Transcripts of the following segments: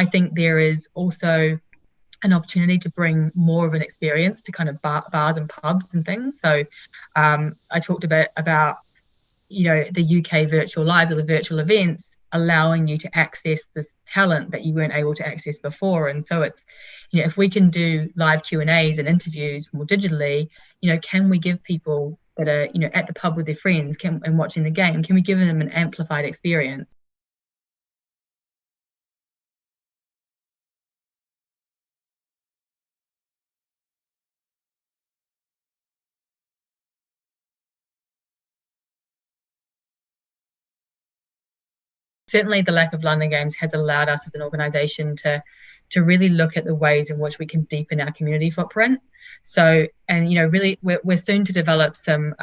I think there is also an opportunity to bring more of an experience to kind of bars and pubs and things. So I talked a bit about, the UK virtual lives or the virtual events allowing you to access this talent that you weren't able to access before. And so it's, if we can do live Q&As and interviews more digitally, can we give people that are, at the pub with their friends and watching the game, can we give them an amplified experience? Certainly the lack of London Games has allowed us as an organisation to really look at the ways in which we can deepen our community footprint. So, and really, we're soon to develop some,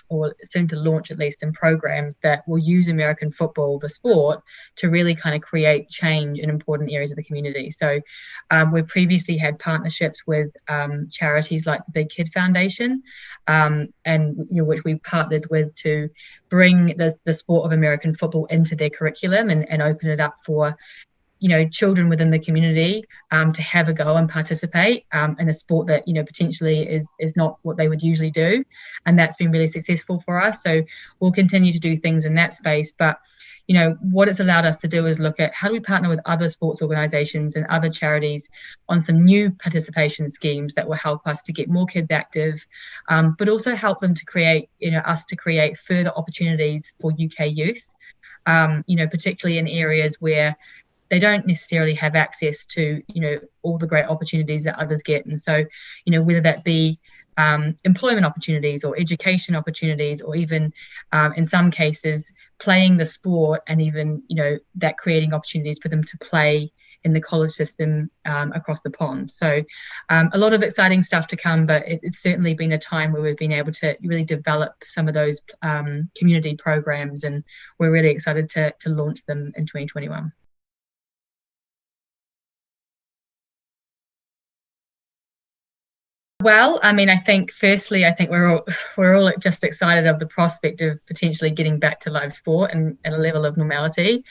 or soon to launch at least, some programs that will use American football, the sport, to really kind of create change in important areas of the community. So, we've previously had partnerships with charities like the Big Kid Foundation, and which we partnered with to bring the sport of American football into their curriculum and open it up for children within the community to have a go and participate in a sport that potentially is not what they would usually do, and that's been really successful for us. So we'll continue to do things in that space, but what it's allowed us to do is look at how do we partner with other sports organizations and other charities on some new participation schemes that will help us to get more kids active, but also help them to create further opportunities for UK youth, particularly in areas where they don't necessarily have access to, all the great opportunities that others get. And so, whether that be employment opportunities or education opportunities, or even in some cases playing the sport, and even, that creating opportunities for them to play in the college system across the pond. So a lot of exciting stuff to come, but it's certainly been a time where we've been able to really develop some of those community programs, and we're really excited to launch them in 2021. Well, I mean, I think firstly, we're all just excited of the prospect of potentially getting back to live sport and a level of normality.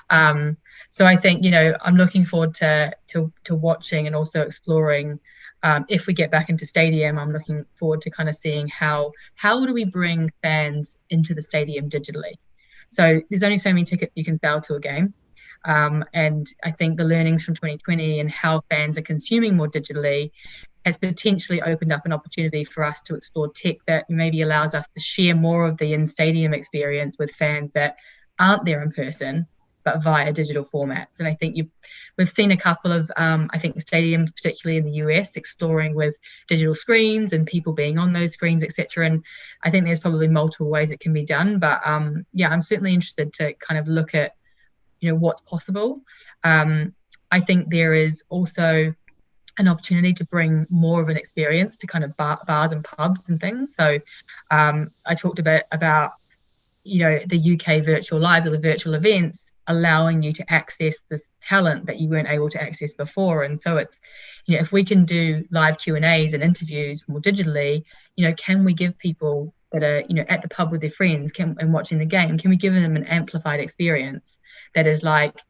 So I think I'm looking forward to watching and also exploring. If we get back into stadium, I'm looking forward to kind of seeing how do we bring fans into the stadium digitally. So there's only so many tickets you can sell to a game. And I think the learnings from 2020 and how fans are consuming more digitally has potentially opened up an opportunity for us to explore tech that maybe allows us to share more of the in-stadium experience with fans that aren't there in person, but via digital formats. And I think we've seen a couple of, stadiums, particularly in the US, exploring with digital screens and people being on those screens, etc. And I think there's probably multiple ways it can be done. But I'm certainly interested to kind of look at, what's possible. I think there is also an opportunity to bring more of an experience to kind of bars and pubs and things. So I talked a bit about, the UK virtual lives or the virtual events allowing you to access this talent that you weren't able to access before. And so it's, if we can do live Q&As and interviews more digitally, can we give people that are, at the pub with their friends and watching the game, can we give them an amplified experience that is like,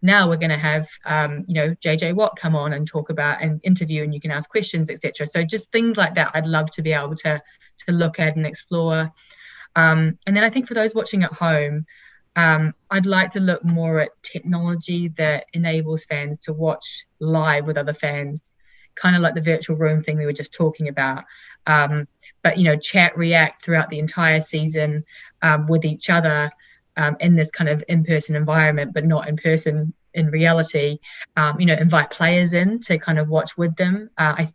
now we're going to have, JJ Watt come on and talk about an interview, and you can ask questions, etc. So just things like that, I'd love to be able to look at and explore. And then I think for those watching at home, I'd like to look more at technology that enables fans to watch live with other fans, kind of like the virtual room thing we were just talking about. But chat, react throughout the entire season with each other. In this kind of in-person environment, but not in person in reality, invite players in to kind of watch with them. I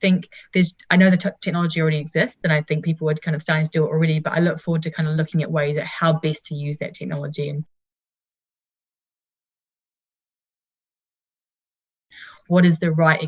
know the technology already exists, and I think people are kind of starting to do it already, but I look forward to kind of looking at ways at how best to use that technology and what is the right